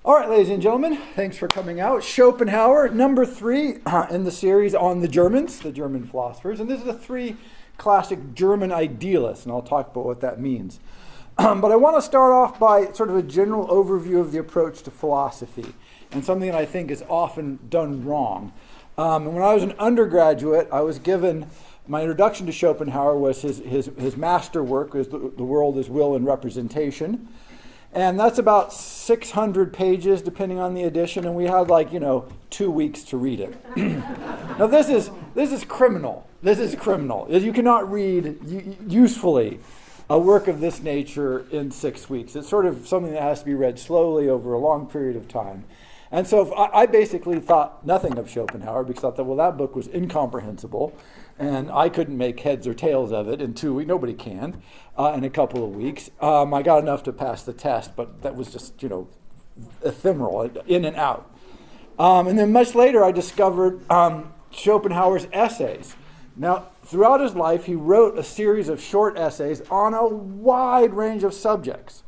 All right, ladies and gentlemen, thanks for coming out. Schopenhauer, number 3 in the series on the Germans, the German philosophers. And this is the 3 classic German idealists, and I'll talk about what that means. But I want to start off by sort of a general overview of the approach to philosophy, and something that I think is often done wrong. And when I was an undergraduate, I was given, my introduction to Schopenhauer was his masterwork, was The World as Will and Representation. And that's about 600 pages, depending on the edition, and we had 2 weeks to read it. Now this is criminal. This is criminal. You cannot read usefully a work of this nature in 6 weeks. It's sort of something that has to be read slowly over a long period of time. And so I basically thought nothing of Schopenhauer because I thought, that book was incomprehensible, and I couldn't make heads or tails of it in 2 weeks. Nobody can in a couple of weeks. I got enough to pass the test, but that was just, ephemeral, in and out. And then much later, I discovered Schopenhauer's essays. Now, throughout his life, he wrote a series of short essays on a wide range of subjects.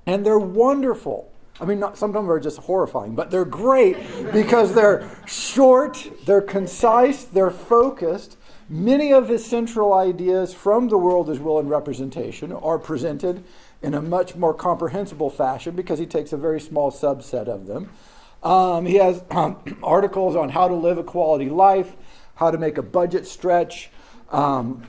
And they're wonderful. I mean, some of them are just horrifying, but they're great because they're short, they're concise, they're focused. Many of his central ideas from The World as Will and Representation are presented in a much more comprehensible fashion because he takes a very small subset of them. He has articles on how to live a quality life, how to make a budget stretch, on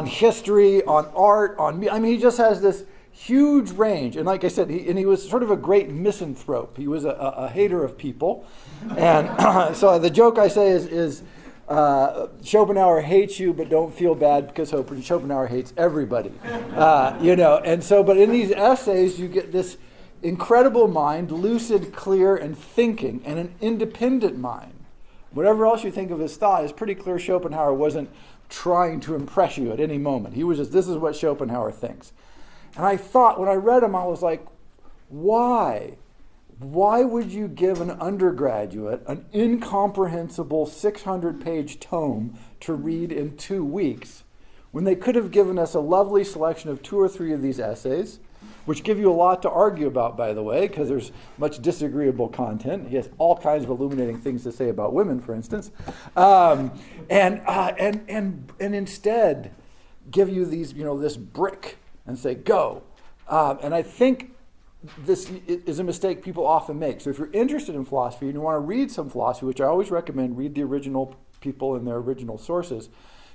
history, on art, he just has this huge range. And like I said, he was sort of a great misanthrope. He was a hater of people. And so the joke I say is Schopenhauer hates you, but don't feel bad because Schopenhauer hates everybody. And so, but in these essays, you get this incredible mind, lucid, clear, and thinking, and an independent mind. Whatever else you think of his thought, it's pretty clear Schopenhauer wasn't trying to impress you at any moment. He was just, this is what Schopenhauer thinks. And I thought, when I read him, I was like, why? Why would you give an undergraduate an incomprehensible 600-page tome to read in 2 weeks when they could have given us a lovely selection of 2 or 3 of these essays, which give you a lot to argue about, by the way, because there's much disagreeable content. He has all kinds of illuminating things to say about women, for instance. And instead give you these, this brick and say, go. And I think this is a mistake people often make. So if you're interested in philosophy and you want to read some philosophy, which I always recommend, read the original people and their original sources,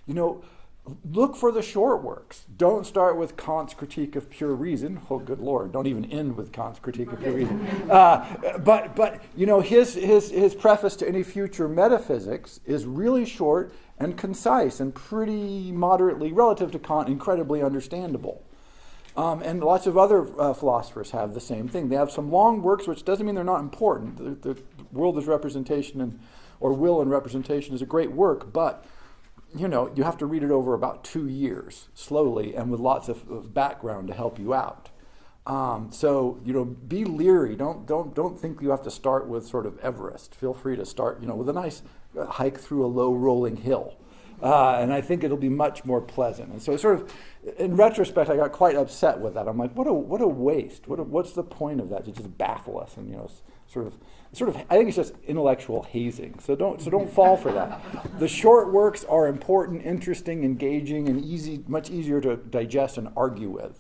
look for the short works. Don't start with Kant's Critique of Pure Reason. Oh, good Lord! Don't even end with Kant's Critique of Pure Reason. But his preface to any future metaphysics is really short and concise and pretty moderately, relative to Kant, incredibly understandable. And lots of other philosophers have the same thing. They have some long works, which doesn't mean they're not important. The World as Representation or Will and Representation is a great work, but you have to read it over about 2 years, slowly, and with lots of background to help you out. So be leery. Don't think you have to start with sort of Everest. Feel free to start, with a nice hike through a low rolling hill. And I think it'll be much more pleasant. And so sort of, in retrospect, I got quite upset with that. I'm like, what a waste. What's the point of that? To just baffle us and, sort of, I think it's just intellectual hazing. So don't fall for that. The short works are important, interesting, engaging, and much easier to digest and argue with.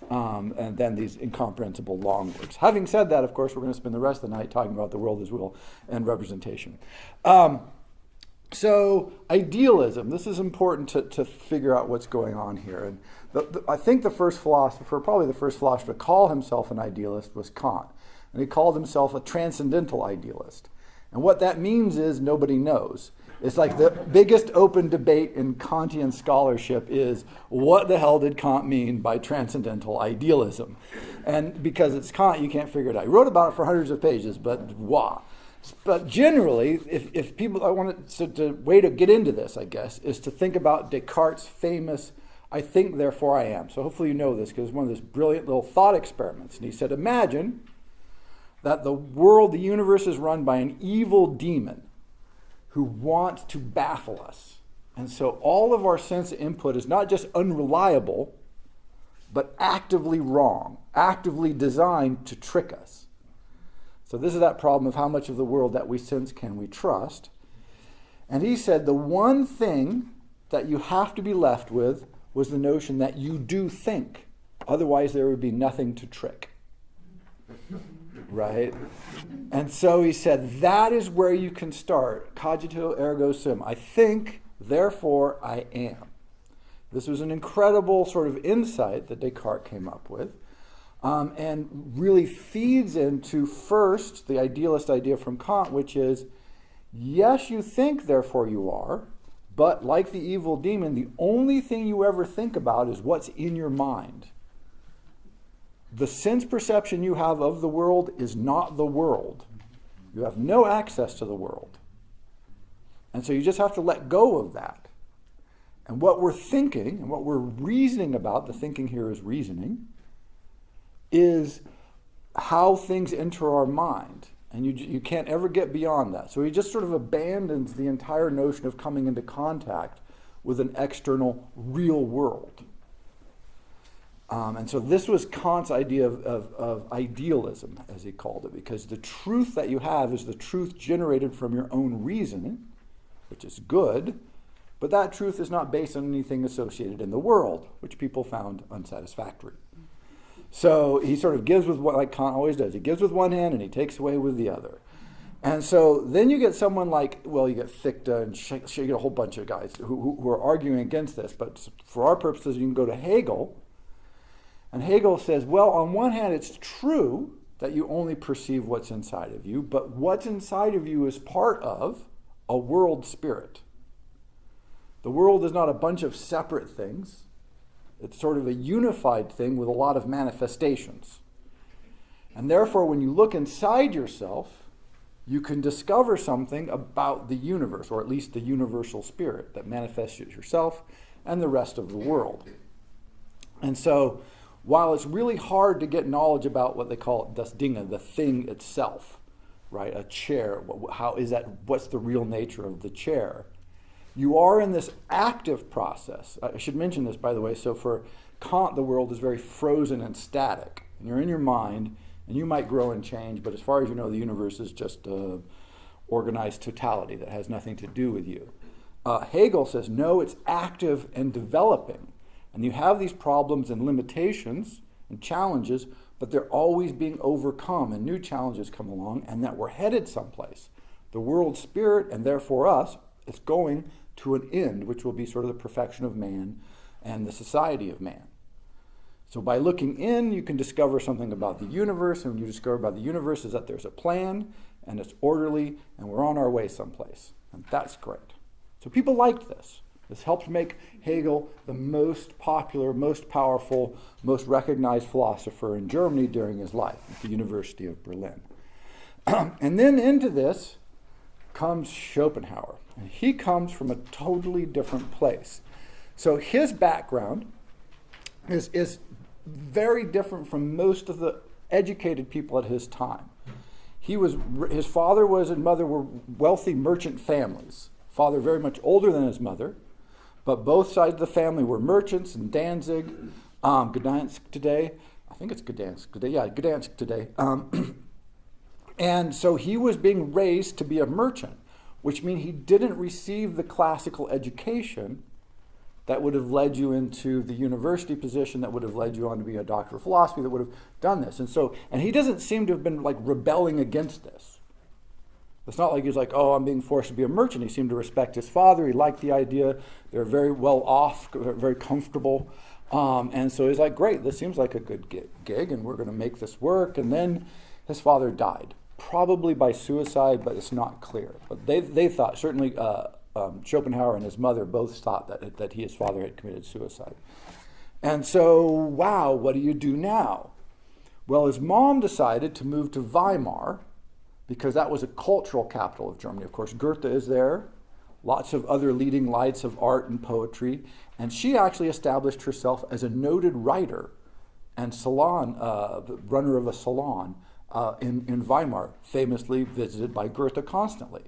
And then these incomprehensible long works. Having said that, of course, we're going to spend the rest of the night talking about The World as Will and Representation. So idealism, this is important to figure out what's going on here. And I think probably the first philosopher to call himself an idealist was Kant. And he called himself a transcendental idealist. And what that means is nobody knows. It's like the biggest open debate in Kantian scholarship is, what the hell did Kant mean by transcendental idealism? And because it's Kant, you can't figure it out. He wrote about it for hundreds of pages, but wah. But generally, if people, the way to get into this, I guess, is to think about Descartes' famous, I think, therefore I am. So hopefully you know this, because it's one of those brilliant little thought experiments. And he said, imagine that the universe is run by an evil demon who wants to baffle us. And so all of our sense input is not just unreliable, but actively wrong, actively designed to trick us. So this is that problem of how much of the world that we sense can we trust. And he said the one thing that you have to be left with was the notion that you do think. Otherwise, there would be nothing to trick. Right? And so he said, that is where you can start. Cogito ergo sum. I think, therefore I am. This was an incredible sort of insight that Descartes came up with, and really feeds into first the idealist idea from Kant, which is, yes, you think, therefore you are, but like the evil demon, the only thing you ever think about is what's in your mind. The sense perception you have of the world is not the world. You have no access to the world. And so you just have to let go of that. And what we're thinking and what we're reasoning about, the thinking here is reasoning, is how things enter our mind. And you can't ever get beyond that. So he just sort of abandons the entire notion of coming into contact with an external real world. And so this was Kant's idea of idealism, as he called it, because the truth that you have is the truth generated from your own reasoning, which is good, but that truth is not based on anything associated in the world, which people found unsatisfactory. So he sort of gives with what, like Kant always does, he gives with one hand and he takes away with the other. And so then you get someone like, well, you get Fichte and you get a whole bunch of guys who are arguing against this, but for our purposes, you can go to Hegel. And Hegel says, well, on one hand, it's true that you only perceive what's inside of you, but what's inside of you is part of a world spirit. The world is not a bunch of separate things. It's sort of a unified thing with a lot of manifestations. And therefore, when you look inside yourself, you can discover something about the universe, or at least the universal spirit that manifests yourself and the rest of the world. And so, while it's really hard to get knowledge about what they call das Dinge, the thing itself, right? A chair, how is that? What's the real nature of the chair? You are in this active process. I should mention this, by the way. So for Kant, the world is very frozen and static. And you're in your mind, and you might grow and change, but as far as you know, the universe is just an organized totality that has nothing to do with you. Hegel says, no, it's active and developing. And you have these problems and limitations and challenges, but they're always being overcome, and new challenges come along, and that we're headed someplace. The world spirit, and therefore us, is going to an end, which will be sort of the perfection of man and the society of man. So by looking in, you can discover something about the universe, and when you discover about the universe is that there's a plan, and it's orderly, and we're on our way someplace. And that's great. So people liked this. This helped make Hegel the most popular, most powerful, most recognized philosopher in Germany during his life at the University of Berlin. And then into this comes Schopenhauer. And he comes from a totally different place. So his background is very different from most of the educated people at his time. His father and mother were wealthy merchant families. Father very much older than his mother, but both sides of the family were merchants in Danzig, Gdansk today. I think it's Gdansk today. Yeah, Gdansk today. And so he was being raised to be a merchant, which means he didn't receive the classical education that would have led you into the university position, that would have led you on to be a doctor of philosophy, that would have done this. And he doesn't seem to have been like rebelling against this. It's not like he's like, oh, I'm being forced to be a merchant. He seemed to respect his father. He liked the idea. They're very well off, very comfortable. And so he's like, great, this seems like a good gig, and we're going to make this work. And then his father died, probably by suicide, but it's not clear. But they thought, certainly Schopenhauer and his mother both thought that his father had committed suicide. And so, wow, what do you do now? Well, his mom decided to move to Weimar, because that was a cultural capital of Germany. Of course, Goethe is there, lots of other leading lights of art and poetry, and she actually established herself as a noted writer and runner of a salon in Weimar, famously visited by Goethe constantly.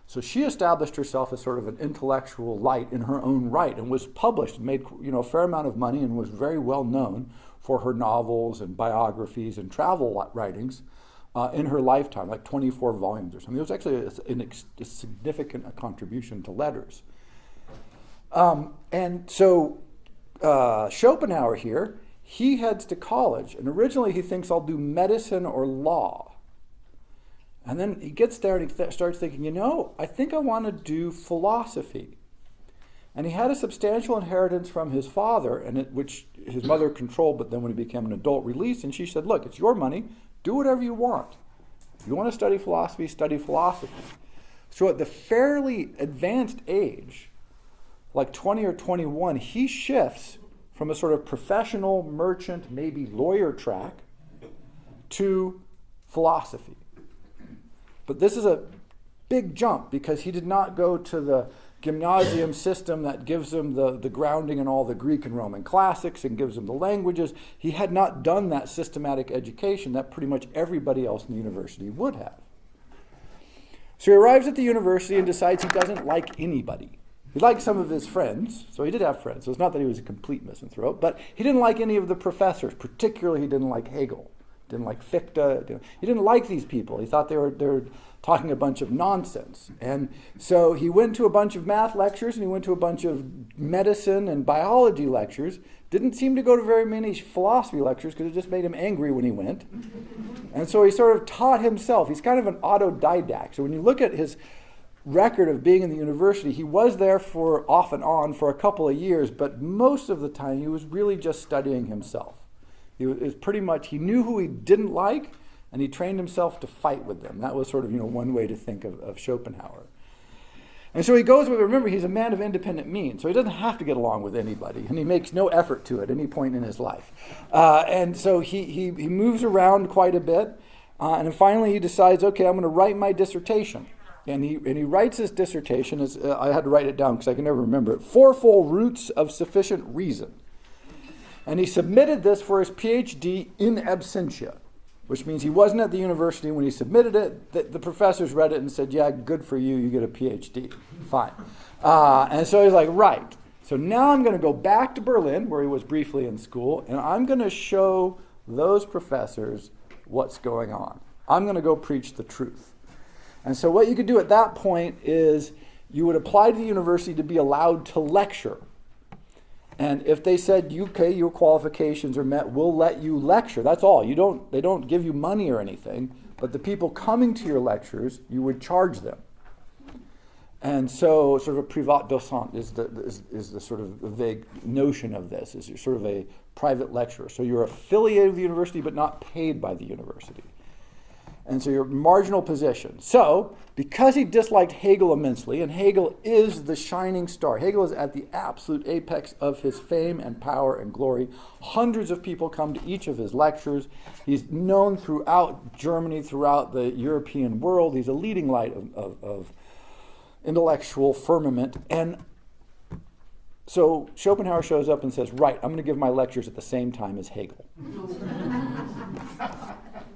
So she established herself as sort of an intellectual light in her own right, and was published, made a fair amount of money, and was very well known for her novels and biographies and travel writings. in her lifetime, like 24 volumes or something. It was actually a significant contribution to letters. And so Schopenhauer here, he heads to college, and originally he thinks, I'll do medicine or law. And then he gets there and he starts thinking, I think I want to do philosophy. And he had a substantial inheritance from his father, which his mother controlled, but then when he became an adult, released. And she said, look, it's your money. Do whatever you want. If you want to study philosophy, study philosophy. So at the fairly advanced age, like 20 or 21, he shifts from a sort of professional, merchant, maybe lawyer track to philosophy. But this is a big jump because he did not go to the gymnasium system that gives him the grounding in all the Greek and Roman classics and gives him the languages. He had not done that systematic education that pretty much everybody else in the university would have. So he arrives at the university and decides he doesn't like anybody. He liked some of his friends, so he did have friends. So it's not that he was a complete misanthrope, but he didn't like any of the professors. Particularly, he didn't like Hegel, didn't like Fichte. He didn't like these people. He thought they were talking a bunch of nonsense. And so he went to a bunch of math lectures and he went to a bunch of medicine and biology lectures. Didn't seem to go to very many philosophy lectures because it just made him angry when he went. And so he sort of taught himself. He's kind of an autodidact. So when you look at his record of being in the university, he was there for off and on for a couple of years, but most of the time he was really just studying himself. He was pretty much, he knew who he didn't like, and he trained himself to fight with them. That was sort of, one way to think of Schopenhauer. And so he goes with, remember, he's a man of independent means, so he doesn't have to get along with anybody, and he makes no effort to at any point in his life. And so he moves around quite a bit, and then finally he decides, okay, I'm going to write my dissertation. And he writes his dissertation, I had to write it down because I can never remember it, Fourfold Roots of Sufficient Reason. And he submitted this for his PhD in absentia, which means he wasn't at the university when he submitted it. The professors read it and said, yeah, good for you, you get a PhD. Fine. And so he's like, right. So now I'm going to go back to Berlin, where he was briefly in school, and I'm going to show those professors what's going on. I'm going to go preach the truth. And so what you could do at that point is you would apply to the university to be allowed to lecture. And if they said, okay, your qualifications are met, we'll let you lecture. That's all. They don't give you money or anything, but the people coming to your lectures, you would charge them. And so sort of a privat docent is the sort of vague notion of this, is you're sort of a private lecturer. So you're affiliated with the university but not paid by the university. And so you're marginal position. So, because he disliked Hegel immensely, and Hegel is the shining star, Hegel is at the absolute apex of his fame and power and glory. Hundreds of people come to each of his lectures. He's known throughout Germany, throughout the European world. He's a leading light of intellectual firmament. And so Schopenhauer shows up and says, right, I'm going to give my lectures at the same time as Hegel.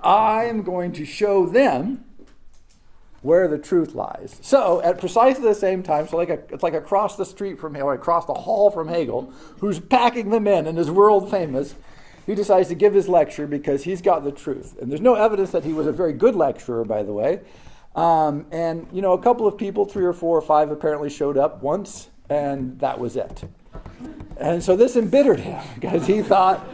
I am going to show them where the truth lies. So at precisely the same time, so it's like across the street from Hegel, across the hall from Hegel, who's packing them in and is world famous, he decides to give his lecture because he's got the truth. And there's no evidence that he was a very good lecturer, by the way. And a couple of people, 3 or 4 or 5, apparently showed up once, and that was it. And so this embittered him because he thought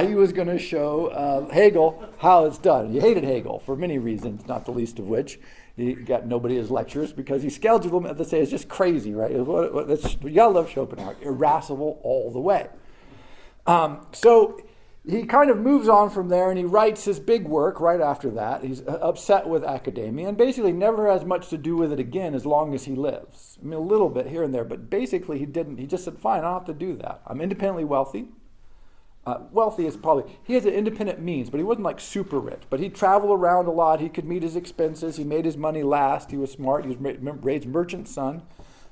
he was going to show Hegel how it's done. He hated Hegel for many reasons, not the least of which he got nobody at his lectures because he scheduled them to say it's just crazy, right? You gotta love Schopenhauer, irascible all the way. So he kind of moves on from there and he writes his big work right after that. He's upset with academia and basically never has much to do with it again as long as he lives. I mean, a little bit here and there, but basically he just said, fine, I don't have to do that. I'm independently wealthy. Wealthy is probably, he has an independent means, but he wasn't like super rich. But he'd travel around a lot. He could meet his expenses. He made his money last. He was smart. He was raised merchant son.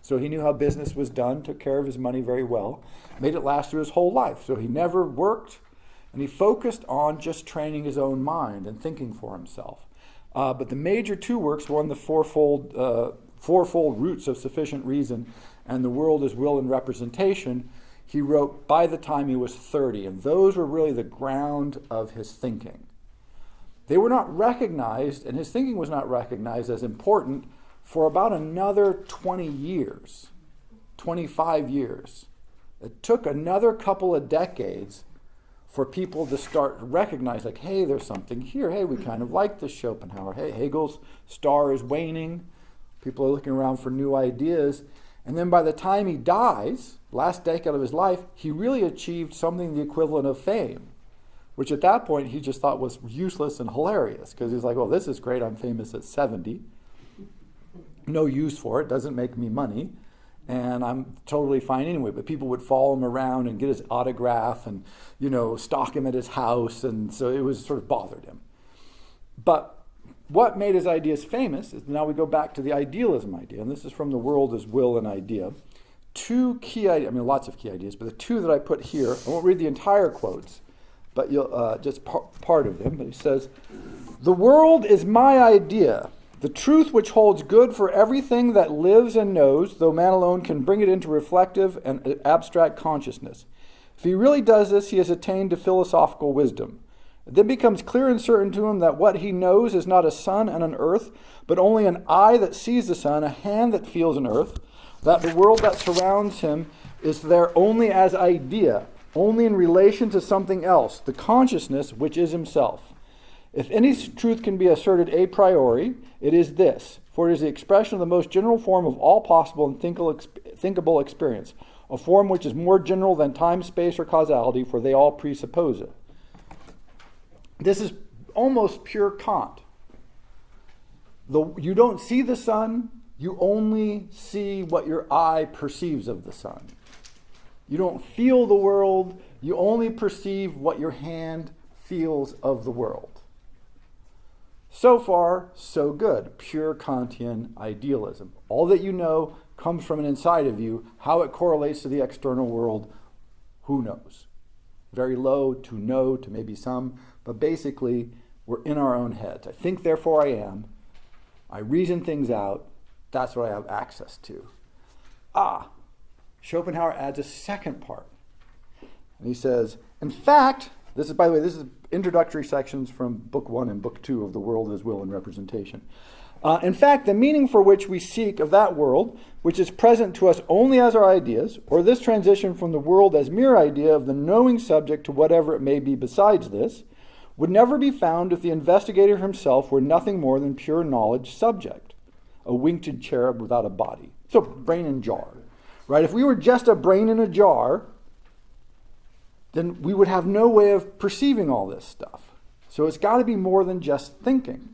So he knew how business was done, took care of his money very well, made it last through his whole life. So he never worked. And he focused on just training his own mind and thinking for himself. But the major 2 works, one, the fourfold Roots of Sufficient Reason, and The World as Will and Representation, he wrote by the time he was 30. And those were really the ground of his thinking. they were not recognized, and his thinking was not recognized as important for about another 20 years, 25 years. It took another couple of decades for people to start to recognize, like, hey, there's something here. Hey, we kind of like this Schopenhauer. Hey, Hegel's star is waning. People are looking around for new ideas. And then by the time he dies, last decade of his life, he really achieved something the equivalent of fame, which at that point he just thought was useless and hilarious, because he's like, well, this is great. I'm famous at 70. No use for it. Doesn't make me money. And I'm totally fine anyway. But people would follow him around and get his autograph and, stalk him at his house. And so it was sort of bothered him. But what made his ideas famous is, now we go back to the idealism idea. And this is from The World as Will and Idea. Two key ideas, lots of key ideas, but the two that I put here, I won't read the entire quotes, but you'll just part of them. But he says, "The world is my idea. The truth which holds good for everything that lives and knows, though man alone can bring it into reflective and abstract consciousness. If he really does this, he has attained to philosophical wisdom. It then becomes clear and certain to him that what he knows is not a sun and an earth, but only an eye that sees the sun, a hand that feels an earth, that the world that surrounds him is there only as idea, only in relation to something else, the consciousness which is himself. If any truth can be asserted a priori, it is this, for it is the expression of the most general form of all possible and thinkable experience, a form which is more general than time, space, or causality, for they all presuppose it." This is almost pure Kant. You don't see the sun, you only see what your eye perceives of the sun. You don't feel the world, you only perceive what your hand feels of the world. So far, so good. Pure Kantian idealism. All that you know comes from an inside of you. How it correlates to the external world, who knows? Very low to no to maybe some, but basically we're in our own heads. I think, therefore I am. I reason things out. That's what I have access to. Schopenhauer adds a second part. And he says, in fact, this is introductory sections from Book 1 and Book 2 of The World as Will and Representation. In fact, the meaning for which we seek of that world, which is present to us only as our ideas, or this transition from the world as mere idea of the knowing subject to whatever it may be besides this, would never be found if the investigator himself were nothing more than pure knowledge subject, a winged cherub without a body. So, brain in jar, right? If we were just a brain in a jar, then we would have no way of perceiving all this stuff. So it's got to be more than just thinking.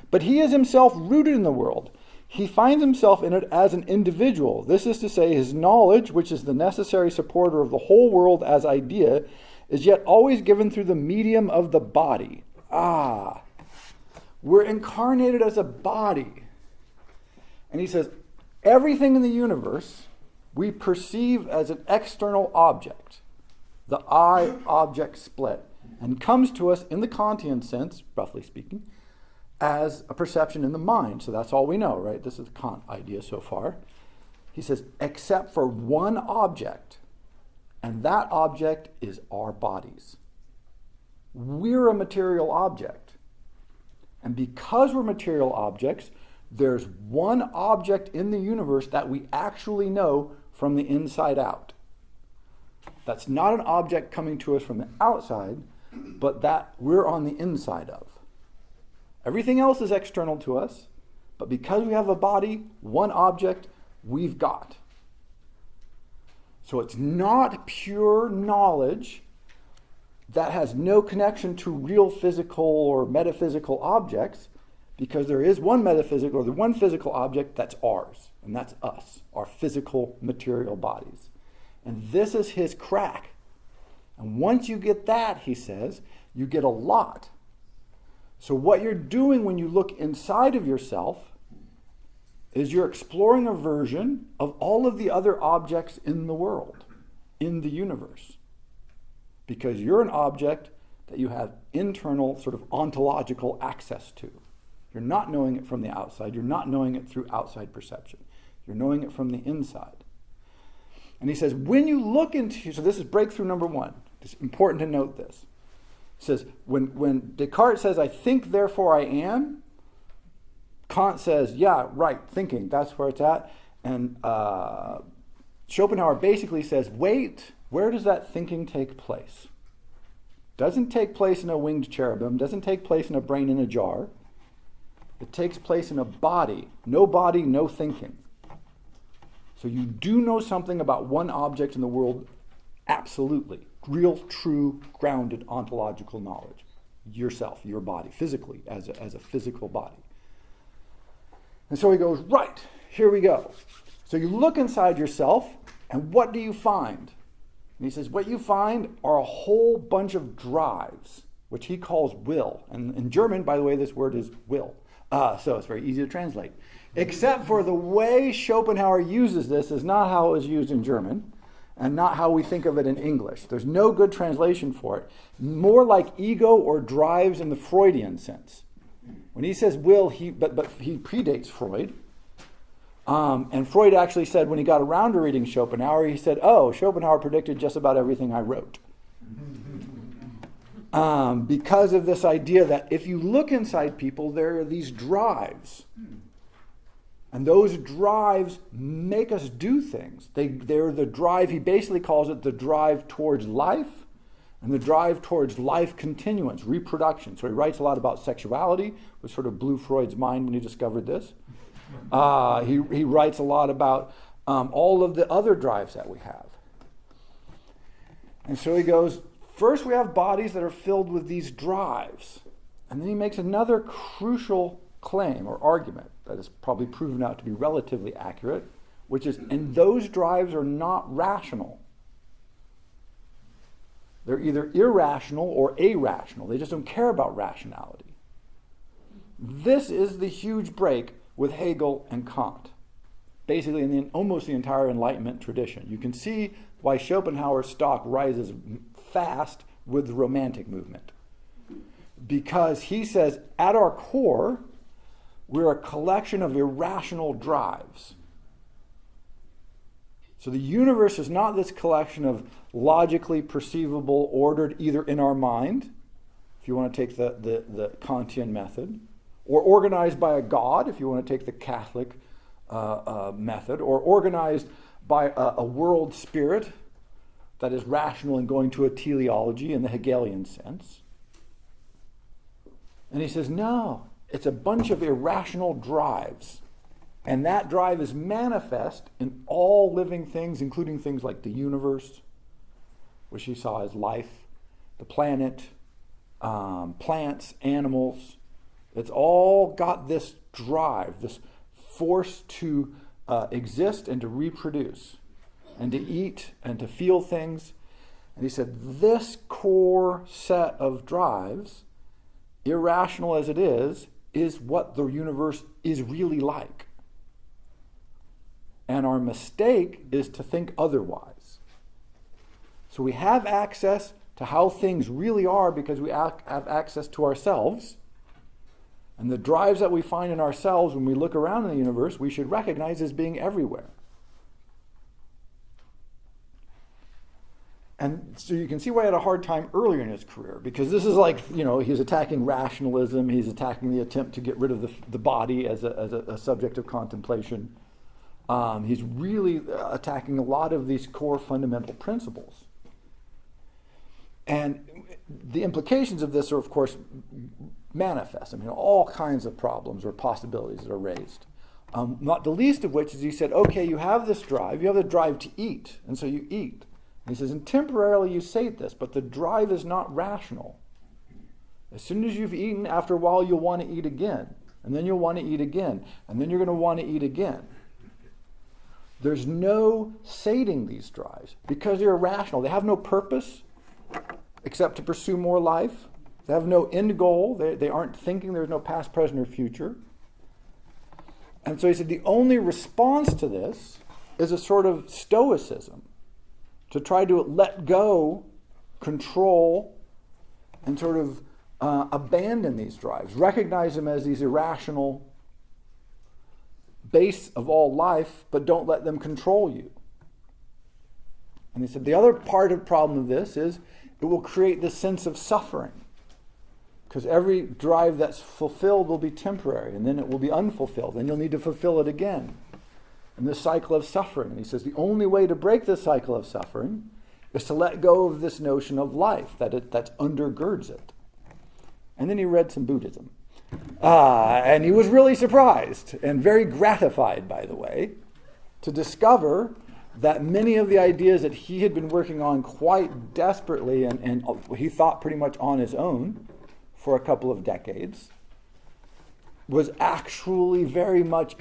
But he is himself rooted in the world. He finds himself in it as an individual. This is to say, his knowledge, which is the necessary supporter of the whole world as idea, is yet always given through the medium of the body. We're incarnated as a body. And he says, everything in the universe we perceive as an external object, the eye-object split, and comes to us in the Kantian sense, roughly speaking, as a perception in the mind. So that's all we know, right? This is the Kant idea so far. He says, except for one object, and that object is our bodies. We're a material object. And because we're material objects, there's one object in the universe that we actually know from the inside out. That's not an object coming to us from the outside, but that we're on the inside of. Everything else is external to us, but because we have a body, one object we've got. So it's not pure knowledge that has no connection to real physical or metaphysical objects, because there is one metaphysical or the one physical object that's ours, and that's us, our physical material bodies. And this is his crack. And once you get that, he says, you get a lot. So what you're doing when you look inside of yourself is you're exploring a version of all of the other objects in the world, in the universe. Because you're an object that you have internal sort of ontological access to. You're not knowing it from the outside. You're not knowing it through outside perception. You're knowing it from the inside. And he says, when you look into, so this is breakthrough number one. It's important to note this. says, when Descartes says, I think, therefore I am, Kant says, yeah, right, thinking, that's where it's at. And Schopenhauer basically says, wait, where does that thinking take place? Doesn't take place in a winged cherubim, doesn't take place in a brain in a jar. It takes place in a body. No body, no thinking. So you do know something about one object in the world, absolutely. Real, true, grounded ontological knowledge. Yourself, your body, physically, as a physical body. And so he goes, right, here we go. So you look inside yourself, and what do you find? And he says, what you find are a whole bunch of drives, which he calls will. And in German, by the way, this word is will. So it's very easy to translate. Except for the way Schopenhauer uses this is not how it was used in German, and not how we think of it in English. There's no good translation for it. More like ego or drives in the Freudian sense. When he says will, but he predates Freud. And Freud actually said, when he got around to reading Schopenhauer, he said, oh, Schopenhauer predicted just about everything I wrote. Because of this idea that if you look inside people, there are these drives. And those drives make us do things. They're the drive, he basically calls it the drive towards life, and the drive towards life continuance, reproduction. So he writes a lot about sexuality, which sort of blew Freud's mind when he discovered this. He writes a lot about all of the other drives that we have. And so he goes, first we have bodies that are filled with these drives. And then he makes another crucial claim or argument that is probably proven out to be relatively accurate, which is, and those drives are not rational. They're either irrational or irrational. They just don't care about rationality. This is the huge break with Hegel and Kant, basically in almost the entire Enlightenment tradition. You can see why Schopenhauer's stock rises fast with the Romantic movement. Because he says, at our core, we're a collection of irrational drives. So the universe is not this collection of logically perceivable, ordered either in our mind, if you want to take the Kantian method, or organized by a god, if you want to take the Catholic method, or organized by a world spirit that is rational and going to a teleology in the Hegelian sense. And he says, no, it's a bunch of irrational drives. And that drive is manifest in all living things, including things like the universe, which he saw as life, the planet, plants, animals. It's all got this drive, this force to exist and to reproduce, and to eat and to feel things. And he said, this core set of drives, irrational as it is what the universe is really like. And our mistake is to think otherwise. So we have access to how things really are because we have access to ourselves. And the drives that we find in ourselves when we look around in the universe, we should recognize as being everywhere. And so you can see why he had a hard time earlier in his career, because this is like, he's attacking rationalism, he's attacking the attempt to get rid of the body as a subject of contemplation. He's really attacking a lot of these core fundamental principles. And the implications of this are, of course, manifest. All kinds of problems or possibilities that are raised. Not the least of which is he said, okay, you have this drive, you have the drive to eat, and so you eat. And he says, and temporarily you sate this, but the drive is not rational. As soon as you've eaten, after a while you'll want to eat again, and then you'll want to eat again, and then you're going to want to eat again. There's no sating these drives because they're irrational. They have no purpose except to pursue more life. They have no end goal. They aren't thinking. There's no past, present, or future. And so he said the only response to this is a sort of stoicism, to try to let go, control, and sort of abandon these drives, recognize them as these irrational base of all life, but don't let them control you. And he said the other part of the problem of this is it will create this sense of suffering. Because every drive that's fulfilled will be temporary, and then it will be unfulfilled, and you'll need to fulfill it again. And this cycle of suffering. And he says the only way to break this cycle of suffering is to let go of this notion of life that undergirds it. And then he read some Buddhism. And he was really surprised and very gratified, by the way, to discover that many of the ideas that he had been working on quite desperately and he thought pretty much on his own for a couple of decades was actually very much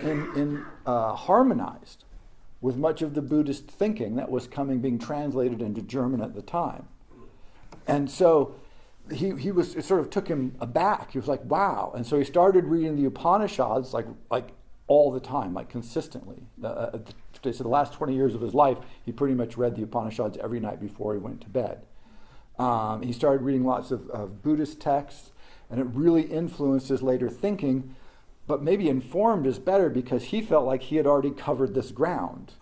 harmonized with much of the Buddhist thinking that was being translated into German at the time. And so it sort of took him aback. He was like, wow. And so he started reading the Upanishads like all the time, like consistently. They said the last 20 years of his life, he pretty much read the Upanishads every night before he went to bed. He started reading lots of Buddhist texts, and it really influenced his later thinking, but maybe informed is better because he felt like he had already covered this ground.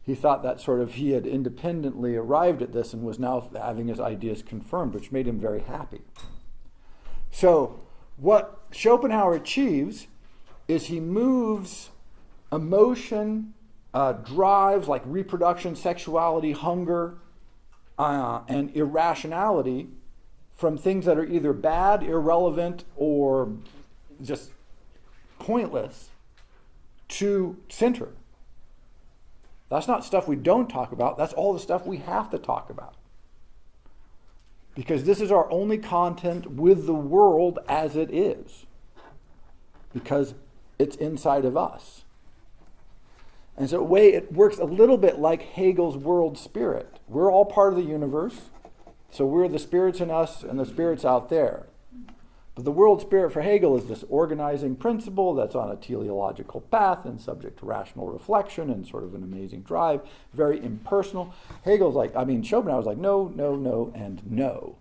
He thought that he had independently arrived at this and was now having his ideas confirmed, which made him very happy. So what Schopenhauer achieves is he moves emotion, drives like reproduction, sexuality, hunger, and irrationality from things that are either bad, irrelevant, or just pointless to center. That's not stuff we don't talk about. That's all the stuff we have to talk about. Because this is our only content with the world as it is. Because it's inside of us. And so in a way, it works a little bit like Hegel's world spirit. We're all part of the universe. So we're the spirits in us and the spirits out there. But the world spirit for Hegel is this organizing principle that's on a teleological path and subject to rational reflection and sort of an amazing drive, very impersonal. Schopenhauer's like, no, no, no, and no.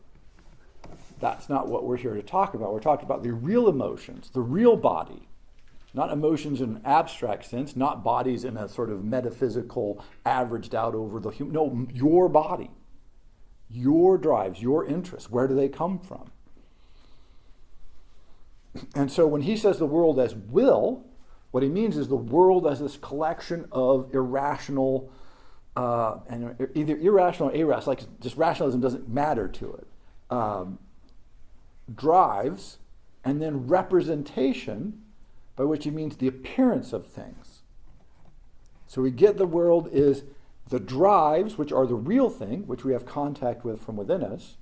That's not what we're here to talk about. We're talking about the real emotions, the real body. Not emotions in an abstract sense, not bodies in a sort of metaphysical, averaged out over the human. No, your body, your drives, your interests. Where do they come from? And so when he says the world as will, what he means is the world as this collection of irrational, and either irrational or irrational, like just rationalism doesn't matter to it, drives, and then representation, by which he means the appearance of things. So we get the world is the drives, which are the real thing, which we have contact with from within us,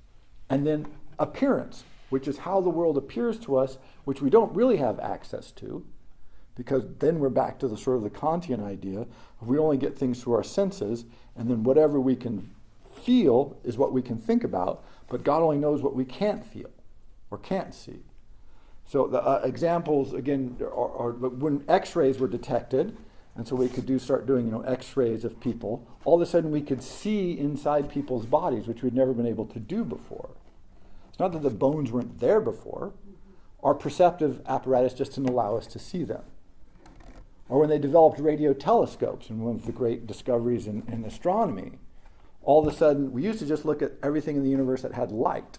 and then appearance, which is how the world appears to us, which we don't really have access to, because then we're back to the sort of the Kantian idea of we only get things through our senses, and then whatever we can feel is what we can think about, but God only knows what we can't feel or can't see. So the examples, again, are when X-rays were detected, and so we could start doing X-rays of people, all of a sudden we could see inside people's bodies, which we'd never been able to do before. It's not that the bones weren't there before. Our perceptive apparatus just didn't allow us to see them. Or when they developed radio telescopes, and one of the great discoveries in astronomy, all of a sudden we used to just look at everything in the universe that had light,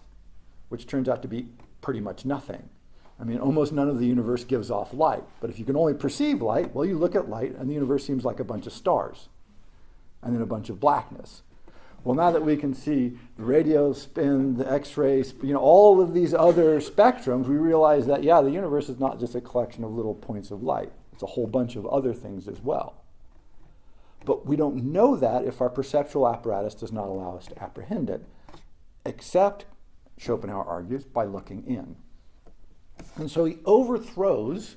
which turns out to be pretty much nothing. I mean, almost none of the universe gives off light. But if you can only perceive light, well, you look at light and the universe seems like a bunch of stars and then a bunch of blackness. Well, now that we can see the radio spin, the X-rays, all of these other spectrums, we realize that, the universe is not just a collection of little points of light. It's a whole bunch of other things as well. But we don't know that if our perceptual apparatus does not allow us to apprehend it, except, Schopenhauer argues, by looking in. And so he overthrows,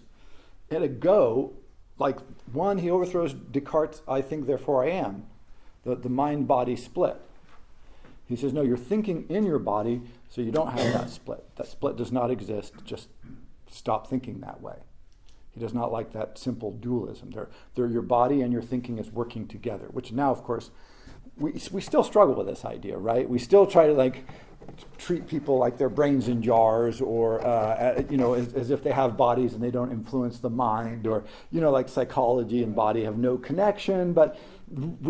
at a go, he overthrows Descartes' I think, therefore I am, the mind-body split. He says, no, you're thinking in your body, so you don't have that split. That split does not exist. Just stop thinking that way. He does not like that simple dualism. They're your body and your thinking is working together, which now, of course, we still struggle with this idea, right? We still try to treat people like their brains in jars, or as if they have bodies and they don't influence the mind, or like psychology and body have no connection. But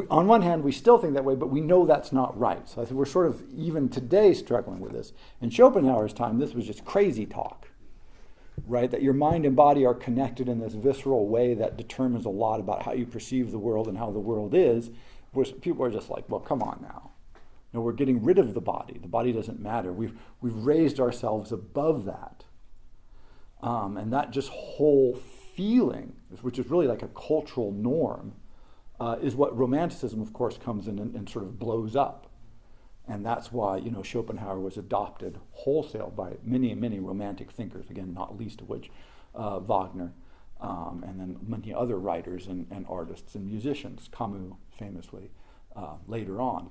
on one hand, we still think that way, but we know that's not right. So I think we're sort of even today struggling with this. In Schopenhauer's time, this was just crazy talk, right? That your mind and body are connected in this visceral way that determines a lot about how you perceive the world and how the world is. Where people are just like, well, come on now. We're getting rid of the body. The body doesn't matter. We've raised ourselves above that. And that just whole feeling, which is really like a cultural norm, is what Romanticism, of course, comes in and sort of blows up. And that's why, Schopenhauer was adopted wholesale by many, many Romantic thinkers, again, not least of which Wagner, and then many other writers and artists and musicians, Camus famously, later on.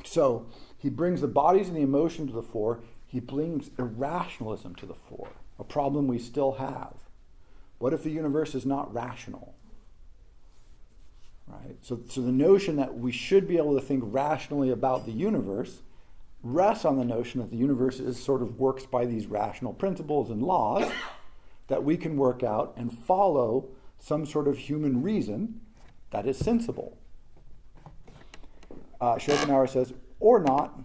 So he brings the bodies and the emotion to the fore. He brings irrationalism to the fore, a problem we still have. What if the universe is not rational? Right? So the notion that we should be able to think rationally about the universe rests on the notion that the universe sort of works by these rational principles and laws that we can work out and follow some sort of human reason that is sensible. Schopenhauer says, or not.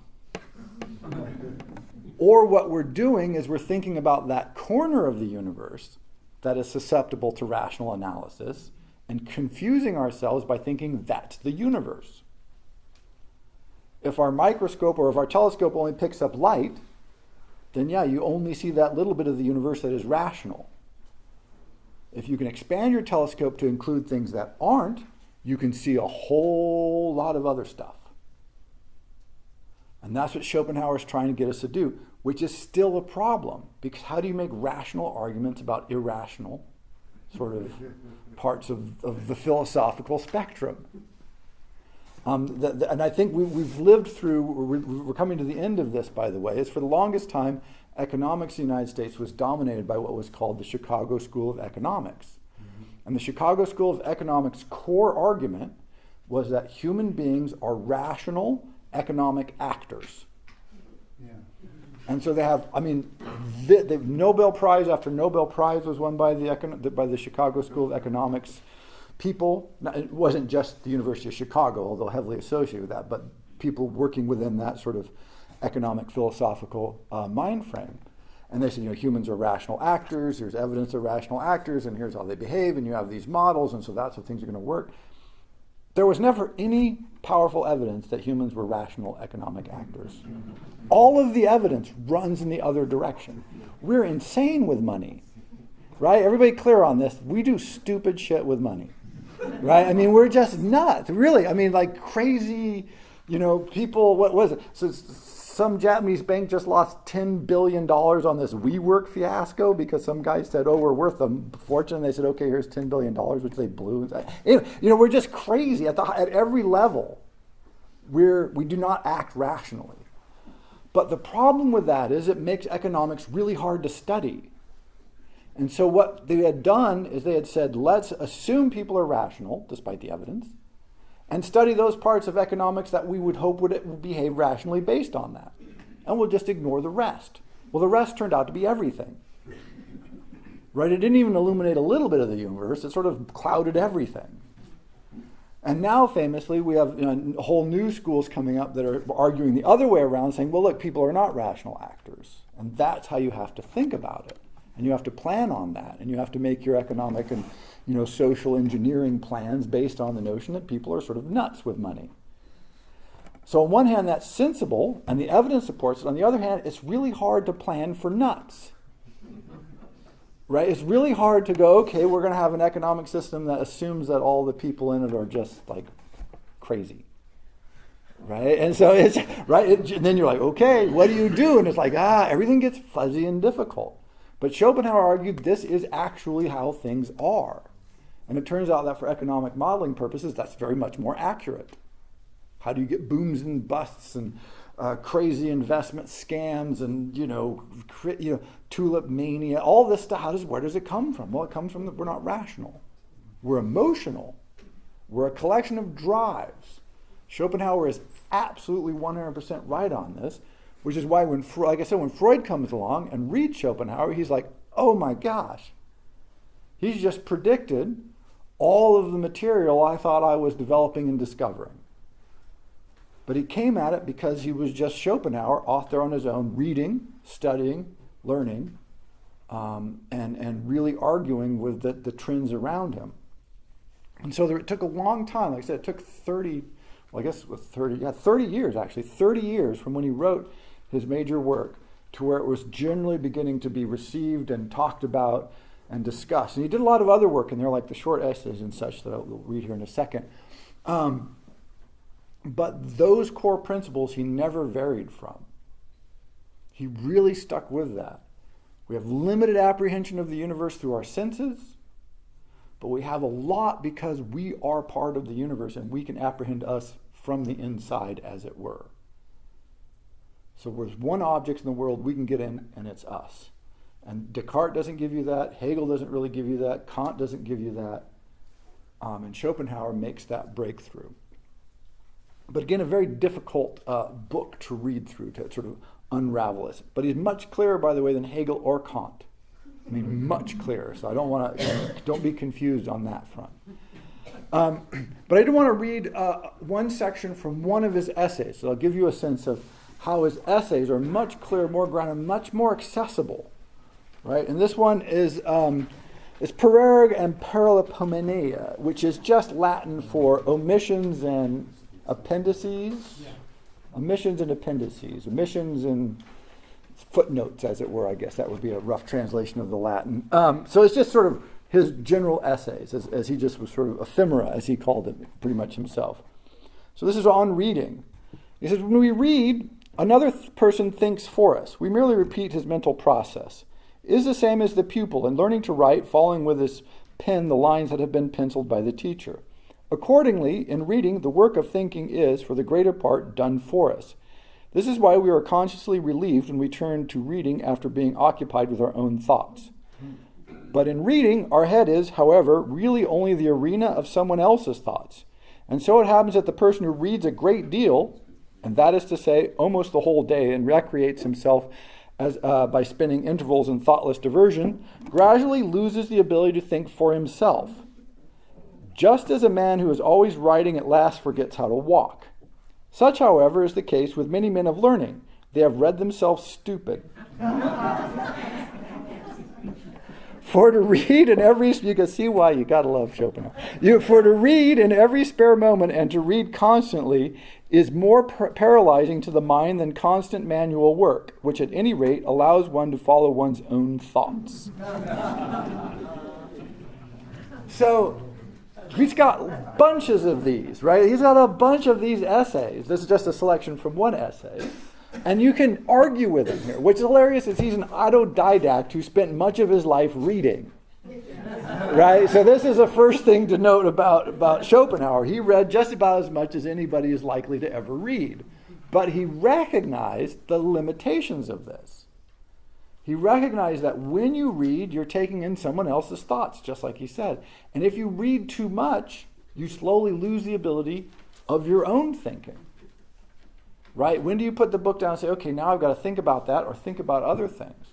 Or what we're doing is we're thinking about that corner of the universe that is susceptible to rational analysis and confusing ourselves by thinking that's the universe. If our microscope or if our telescope only picks up light, then you only see that little bit of the universe that is rational. If you can expand your telescope to include things that aren't, you can see a whole lot of other stuff. And that's what Schopenhauer is trying to get us to do, which is still a problem. Because how do you make rational arguments about irrational sort of parts of the philosophical spectrum? And I think we've lived through, we're coming to the end of this, by the way, is for the longest time, economics in the United States was dominated by what was called the Chicago School of Economics. And the Chicago School of Economics' core argument was that human beings are rational economic actors. Yeah. And so they have, the Nobel Prize after Nobel Prize was won by the Chicago School of Economics people. Now, it wasn't just the University of Chicago, although heavily associated with that, but people working within that sort of economic philosophical mind frame. And they said, humans are rational actors, there's evidence of rational actors, and here's how they behave, and you have these models, and so that's how things are going to work. There was never any powerful evidence that humans were rational economic actors. All of the evidence runs in the other direction. We're insane with money, right? Everybody clear on this? We do stupid shit with money, right? We're just nuts, really. Like crazy, people, what was it? So some Japanese bank just lost $10 billion on this WeWork fiasco because some guy said, we're worth a fortune. And they said, okay, here's $10 billion, which they blew. Anyway, we're just crazy at every level. We do not act rationally. But the problem with that is it makes economics really hard to study. And so what they had done is they had said, let's assume people are rational, despite the evidence, and study those parts of economics that we would hope would behave rationally based on that. And we'll just ignore the rest. Well, the rest turned out to be everything. Right? It didn't even illuminate a little bit of the universe. It sort of clouded everything. And now, famously, we have whole new schools coming up that are arguing the other way around, saying, well, look, people are not rational actors. And that's how you have to think about it. And you have to plan on that. And you have to make your economic and social engineering plans based on the notion that people are sort of nuts with money. So on one hand, that's sensible, and the evidence supports it. On the other hand, it's really hard to plan for nuts. Right? It's really hard to go, okay, we're going to have an economic system that assumes that all the people in it are just like crazy. Right? And so it's, right? And then you're like, okay, what do you do? And it's like, everything gets fuzzy and difficult. But Schopenhauer argued this is actually how things are. And it turns out that for economic modeling purposes, that's very much more accurate. How do you get booms and busts and crazy investment scams and tulip mania, all this stuff? Where does it come from? Well, it comes from that we're not rational. We're emotional. We're a collection of drives. Schopenhauer is absolutely 100% right on this which is why when Freud comes along and reads Schopenhauer, he's like, oh my gosh, he's just predicted all of the material I thought I was developing and discovering. But he came at it because he was just Schopenhauer, off there on his own, reading, studying, learning, and really arguing with the trends around him. And so it took a long time. Like I said, it took 30 years actually, 30 years from when he wrote his major work to where it was generally beginning to be received and talked about and discussed. And he did a lot of other work in there, like the short essays and such that I'll read here in a second. But those core principles he never varied from. He really stuck with that. We have limited apprehension of the universe through our senses, but we have a lot because we are part of the universe and we can apprehend us from the inside, as it were. So there's one object in the world we can get in, and it's us. And Descartes doesn't give you that. Hegel doesn't really give you that. Kant doesn't give you that. And Schopenhauer makes that breakthrough. But again, a very difficult book to read through, to sort of unravel it. But he's much clearer, by the way, than Hegel or Kant. I mean, much clearer. So I don't be confused on that front. But I do want to read one section from one of his essays. So I'll give you a sense of how his essays are much clearer, more grounded, much more accessible. Right? And this one is Pererg and Perilepomeneia, which is just Latin for omissions and appendices. Yeah. Omissions and appendices. Omissions and footnotes, as it were, I guess. That would be a rough translation of the Latin. So it's just sort of his general essays, as he just was sort of ephemera, as he called it, pretty much himself. So this is on reading. He says, when we read, another person thinks for us. We merely repeat his mental process. It is the same as the pupil in learning to write, following with his pen the lines that have been penciled by the teacher. Accordingly, in reading, the work of thinking is, for the greater part, done for us. This is why we are consciously relieved when we turn to reading after being occupied with our own thoughts. But in reading, our head is, however, really only the arena of someone else's thoughts. And so it happens that the person who reads a great deal, and that is to say, almost the whole day, and recreates himself by spending intervals in thoughtless diversion, gradually loses the ability to think for himself. Just as a man who is always writing at last forgets how to walk. Such, however, is the case with many men of learning. They have read themselves stupid. For to read in every, you can see why you gotta love Schopenhauer. For to read in every spare moment and to read constantly is more paralyzing to the mind than constant manual work, which at any rate allows one to follow one's own thoughts. So he's got bunches of these, right? He's got a bunch of these essays. This is just a selection from one essay. And you can argue with him here. What's hilarious is he's an autodidact who spent much of his life reading. Right? So this is the first thing to note about Schopenhauer. He read just about as much as anybody is likely to ever read. But he recognized the limitations of this. He recognized that when you read, you're taking in someone else's thoughts, just like he said. And if you read too much, you slowly lose the ability of your own thinking. Right? When do you put the book down and say, okay, now I've got to think about that or think about other things?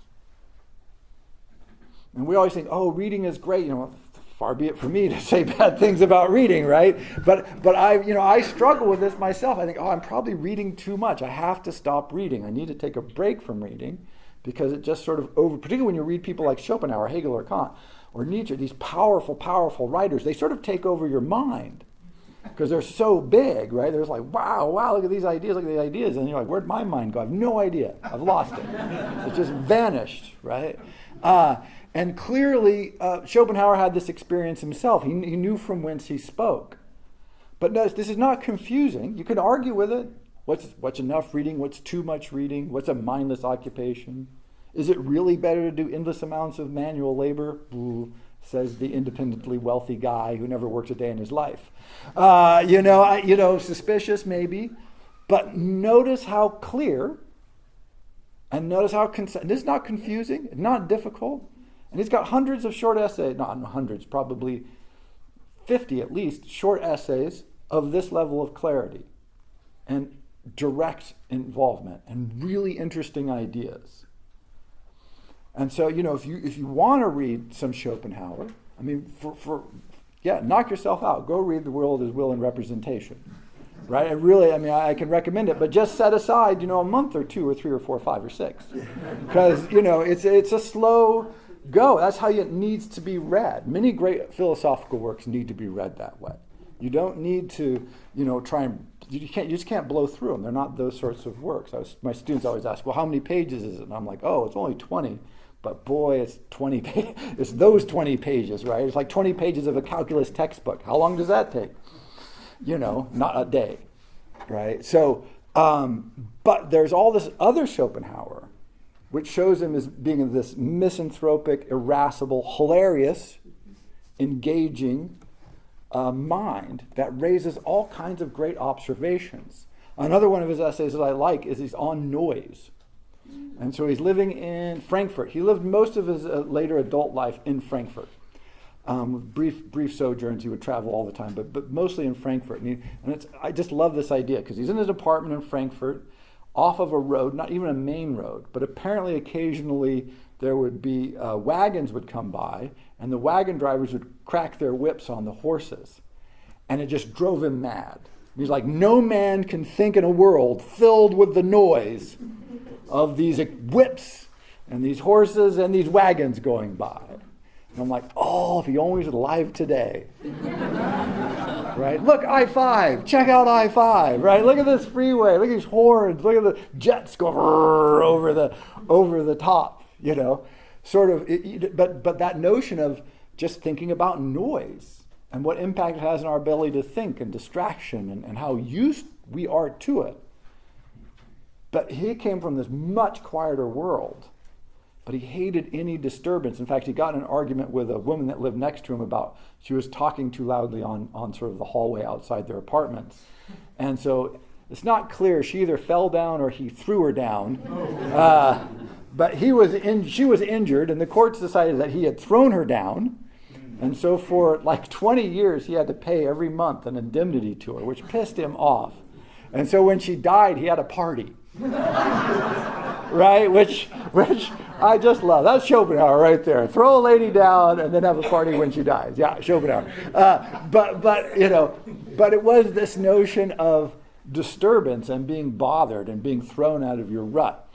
And we always think, oh, reading is great. Far be it from me to say bad things about reading, right? But I struggle with this myself. I think, I'm probably reading too much. I have to stop reading. I need to take a break from reading because it just sort of particularly when you read people like Schopenhauer, Hegel, or Kant, or Nietzsche, these powerful, powerful writers, they sort of take over your mind. Because they're so big, right? They're just like, wow, look at these ideas. And you're like, where'd my mind go? I have no idea. I've lost it. It just vanished, right? And clearly, Schopenhauer had this experience himself. He knew from whence he spoke. But no, this is not confusing. You can argue with it. What's enough reading? What's too much reading? What's a mindless occupation? Is it really better to do endless amounts of manual labor? Ooh, says the independently wealthy guy who never worked a day in his life. Suspicious maybe, but notice how clear, and notice how this is not confusing, not difficult, and he's got hundreds of short essays, not hundreds, probably 50 at least, short essays of this level of clarity. And direct involvement and really interesting ideas. And so, if you want to read some Schopenhauer, I mean, knock yourself out. Go read The World as Will and Representation. Right? I can recommend it, but just set aside, a month or 2 or 3 or 4 or 5 or 6. Because, it's a slow go. That's how it needs to be read. Many great philosophical works need to be read that way. You don't need to, you just can't blow through them. They're not those sorts of works. My students always ask, well, how many pages is it? And I'm like, oh, it's only 20. But boy, it's 20 pages. It's those 20 pages, right? It's like 20 pages of a calculus textbook. How long does that take? Not a day, right? So, but there's all this other Schopenhauer, which shows him as being this misanthropic, irascible, hilarious, engaging mind that raises all kinds of great observations. Another one of his essays that I like is he's on noise. And so he's living in Frankfurt. He lived most of his later adult life in Frankfurt. With brief sojourns, he would travel all the time, but mostly in Frankfurt. I just love this idea because he's in his apartment in Frankfurt, off of a road, not even a main road, but apparently occasionally there would be wagons would come by, and the wagon drivers would crack their whips on the horses, and it just drove him mad. He's like, no man can think in a world filled with the noise of these whips and these horses and these wagons going by. And I'm like, oh, if he only was alive today. Right? Look, I-5. Check out I-5. Right? Look at this freeway. Look at these horns. Look at the jets going over the top. Sort of. But that notion of just thinking about noise and what impact it has on our ability to think and distraction and how used we are to it. But he came from this much quieter world. But he hated any disturbance. In fact, he got in an argument with a woman that lived next to him about she was talking too loudly on sort of the hallway outside their apartments. And so it's not clear. She either fell down or he threw her down. But she was injured, and the courts decided that he had thrown her down. And so for like 20 years, he had to pay every month an indemnity to her, which pissed him off. And so when she died, he had a party. Right? Which I just love. That's Schopenhauer right there. Throw a lady down and then have a party when she dies. Yeah, Schopenhauer. But it was this notion of disturbance and being bothered and being thrown out of your rut.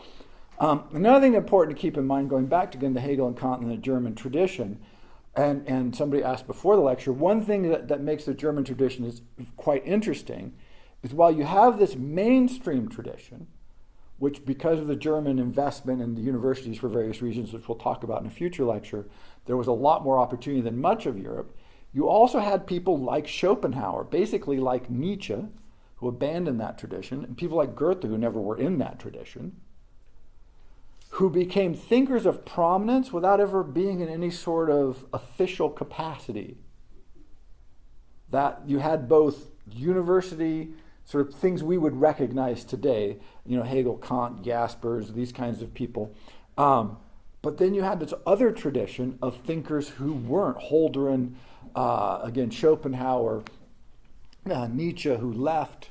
Another thing important to keep in mind, going back again to Hegel and Kant and the German tradition, and somebody asked before the lecture, one thing that makes the German tradition is quite interesting is while you have this mainstream tradition, which because of the German investment in the universities for various reasons, which we'll talk about in a future lecture, there was a lot more opportunity than much of Europe. You also had people like Schopenhauer, basically like Nietzsche, who abandoned that tradition, and people like Goethe, who never were in that tradition, who became thinkers of prominence without ever being in any sort of official capacity. That you had both university sort of things we would recognize today, Hegel, Kant, Jaspers, these kinds of people. But then you had this other tradition of thinkers who weren't. Holderlin, again, Schopenhauer, Nietzsche, who left,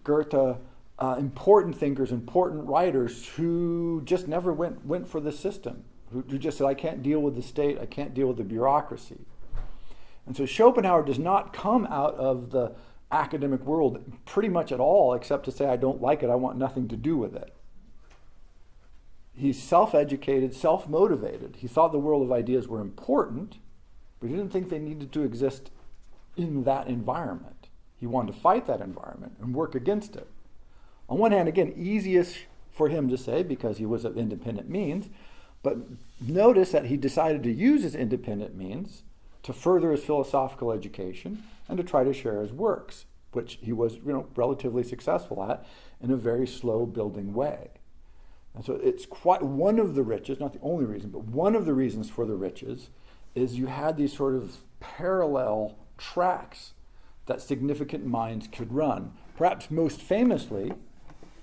Goethe, important thinkers, important writers who just never went for the system, who just said, I can't deal with the state, I can't deal with the bureaucracy. And so Schopenhauer does not come out of the academic world pretty much at all, except to say, I don't like it, I want nothing to do with it. He's self-educated, self-motivated. He thought the world of ideas were important, but he didn't think they needed to exist in that environment. He wanted to fight that environment and work against it. On one hand, again, easiest for him to say because he was of independent means, but notice that he decided to use his independent means to further his philosophical education and to try to share his works, which he was relatively successful at in a very slow building way. And so it's quite one of the riches, not the only reason, but one of the reasons for the riches is you had these sort of parallel tracks that significant minds could run. Perhaps most famously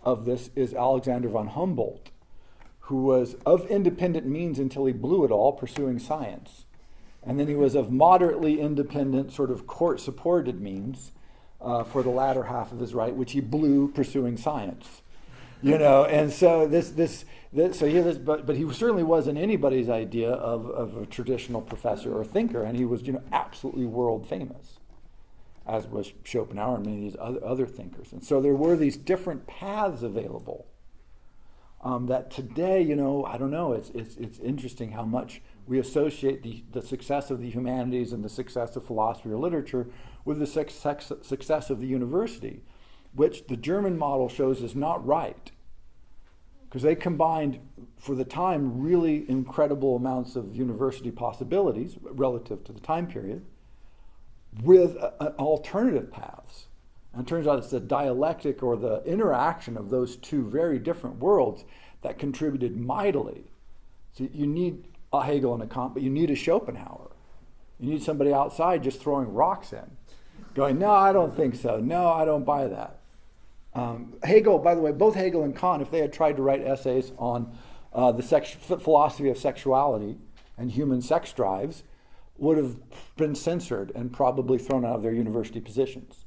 of this is Alexander von Humboldt, who was of independent means until he blew it all pursuing science. And then he was of moderately independent, sort of court-supported means for the latter half of his life, which he blew pursuing science. And so but he certainly wasn't anybody's idea of a traditional professor or thinker, and he was, absolutely world famous, as was Schopenhauer and many of these other thinkers. And so there were these different paths available that today, I don't know, it's interesting how much we associate the success of the humanities and the success of philosophy or literature with the success of the university, which the German model shows is not right. Because they combined, for the time, really incredible amounts of university possibilities relative to the time period with alternative paths. And it turns out it's the dialectic or the interaction of those two very different worlds that contributed mightily. So you need a Hegel and a Kant, but you need a Schopenhauer. You need somebody outside just throwing rocks in, going, no, I don't think so. No, I don't buy that. Hegel, by the way, both Hegel and Kant, if they had tried to write essays on the philosophy of sexuality and human sex drives, would have been censored and probably thrown out of their university positions.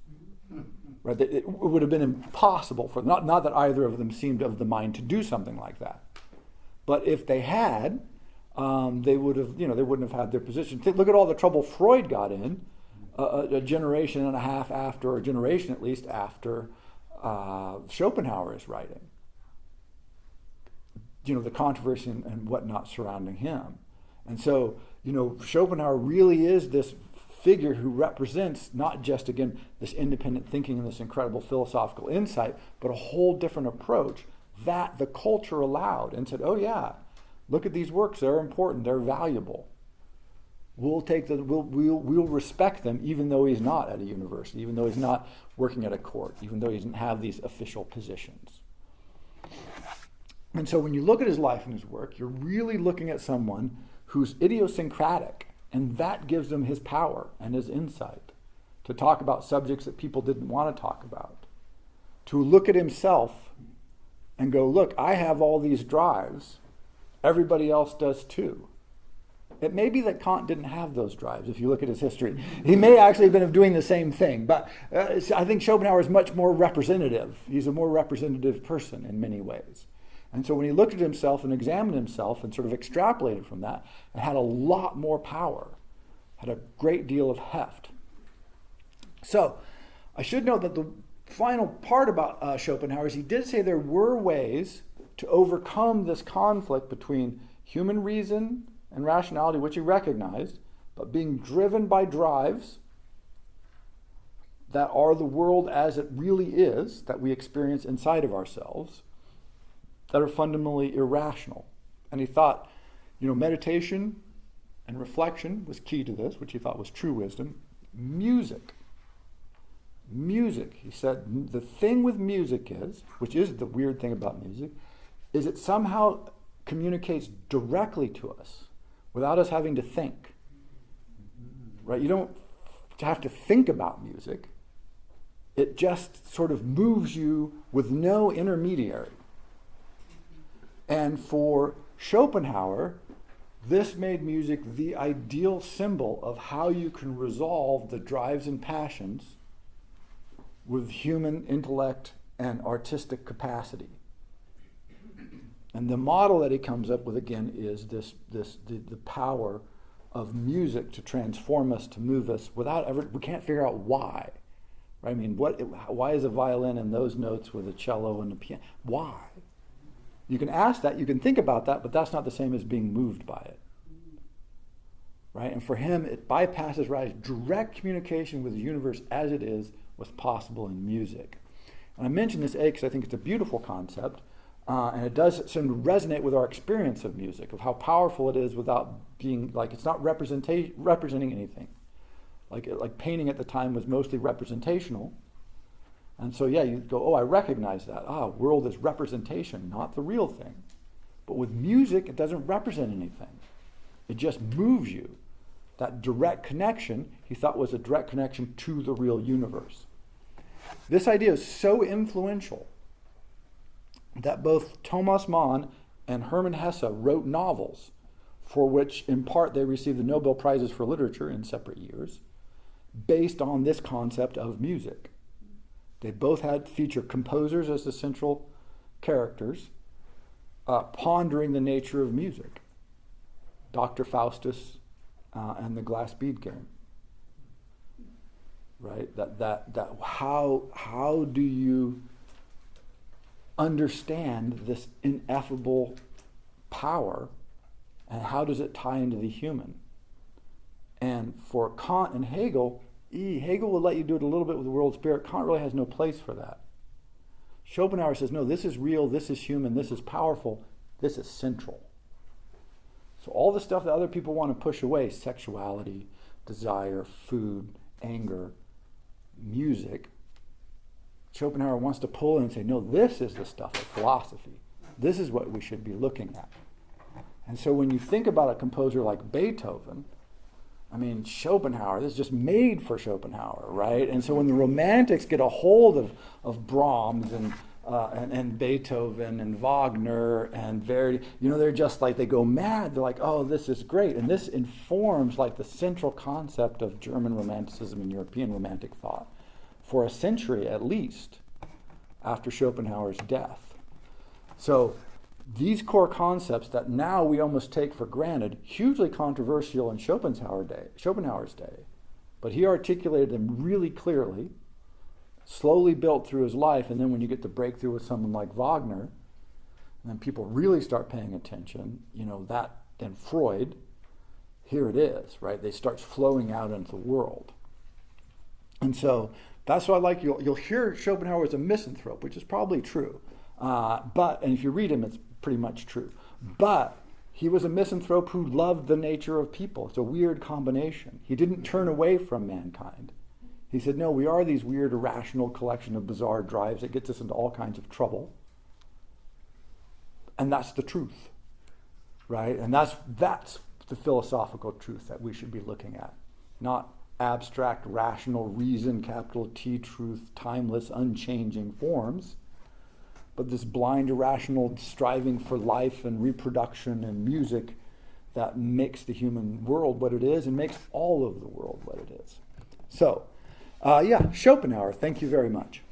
Right? It would have been impossible for them. Not that either of them seemed of the mind to do something like that, but if they had, they would have, they wouldn't have had their position. Look at all the trouble Freud got in a generation and a half after, or a generation at least after Schopenhauer is writing. The controversy and whatnot surrounding him. And so, Schopenhauer really is this figure who represents not just, again, this independent thinking and this incredible philosophical insight, but a whole different approach that the culture allowed and said, oh yeah, look at these works, they're important, they're valuable. We'll respect them even though he's not at a university, even though he's not working at a court, even though he doesn't have these official positions. And so when you look at his life and his work, you're really looking at someone who's idiosyncratic, and that gives him his power and his insight to talk about subjects that people didn't want to talk about, to look at himself and go, look, I have all these drives, everybody else does too. It may be that Kant didn't have those drives, if you look at his history. He may actually have been doing the same thing, but I think Schopenhauer is much more representative. He's a more representative person in many ways. And so when he looked at himself and examined himself and sort of extrapolated from that, it had a lot more power, had a great deal of heft. So I should note that the final part about Schopenhauer is he did say there were ways to overcome this conflict between human reason and rationality, which he recognized, but being driven by drives that are the world as it really is, that we experience inside of ourselves, that are fundamentally irrational. And he thought, meditation and reflection was key to this, which he thought was true wisdom. Music, he said, the thing with music is, which is the weird thing about music, is it somehow communicates directly to us without us having to think. Right? You don't have to think about music. It just sort of moves you with no intermediary. And for Schopenhauer, this made music the ideal symbol of how you can resolve the drives and passions with human intellect and artistic capacity. And the model that he comes up with, again, is the power of music to transform us, to move us without ever, we can't figure out why. Right? I mean, why is a violin in those notes with a cello and a piano? Why? You can ask that, you can think about that, but that's not the same as being moved by it. Right? And for him, it bypasses right. Direct communication with the universe as it is was possible in music. And I mention this because I think it's a beautiful concept, and it does seem to resonate with our experience of music, of how powerful it is without being, like, it's not representing anything. Like painting at the time was mostly representational. And so, yeah, you go, oh, I recognize that. World is representation, not the real thing. But with music, it doesn't represent anything. It just moves you. That direct connection, he thought, was a direct connection to the real universe. This idea is so influential that both Thomas Mann and Hermann Hesse wrote novels for which, in part, they received the Nobel Prizes for Literature in separate years, based on this concept of music. They both had feature composers as the central characters, pondering the nature of music. Dr. Faustus and the Glass Bead Game. Right? That how do you understand this ineffable power, and how does it tie into the human? And for Kant and Hegel, Hegel will let you do it a little bit with the world spirit. Kant really has no place for that. Schopenhauer says, no, this is real, this is human, this is powerful, this is central. So all the stuff that other people want to push away, sexuality, desire, food, anger, music, Schopenhauer wants to pull in and say, no, this is the stuff of philosophy. This is what we should be looking at. And so when you think about a composer like Beethoven, I mean, Schopenhauer, this is just made for Schopenhauer, right? And so when the Romantics get a hold of Brahms and Beethoven and Wagner and Verdi, they're just like, they go mad. They're like, oh, this is great. And this informs like the central concept of German Romanticism and European Romantic thought for a century at least after Schopenhauer's death. So these core concepts that now we almost take for granted, hugely controversial in Schopenhauer's day, but he articulated them really clearly, slowly built through his life, and then when you get the breakthrough with someone like Wagner, and then people really start paying attention, that, then Freud, here it is, right? They start flowing out into the world. And so that's why I like, you'll hear Schopenhauer as a misanthrope, which is probably true. And if you read him, it's pretty much true. But he was a misanthrope who loved the nature of people. It's a weird combination. He didn't turn away from mankind. He said, no, we are these weird, irrational collection of bizarre drives that gets us into all kinds of trouble. And that's the truth, right? And that's the philosophical truth that we should be looking at. Not abstract, rational, reason, capital T, truth, timeless, unchanging forms, but this blind, irrational striving for life and reproduction and music that makes the human world what it is and makes all of the world what it is. So, Schopenhauer, thank you very much.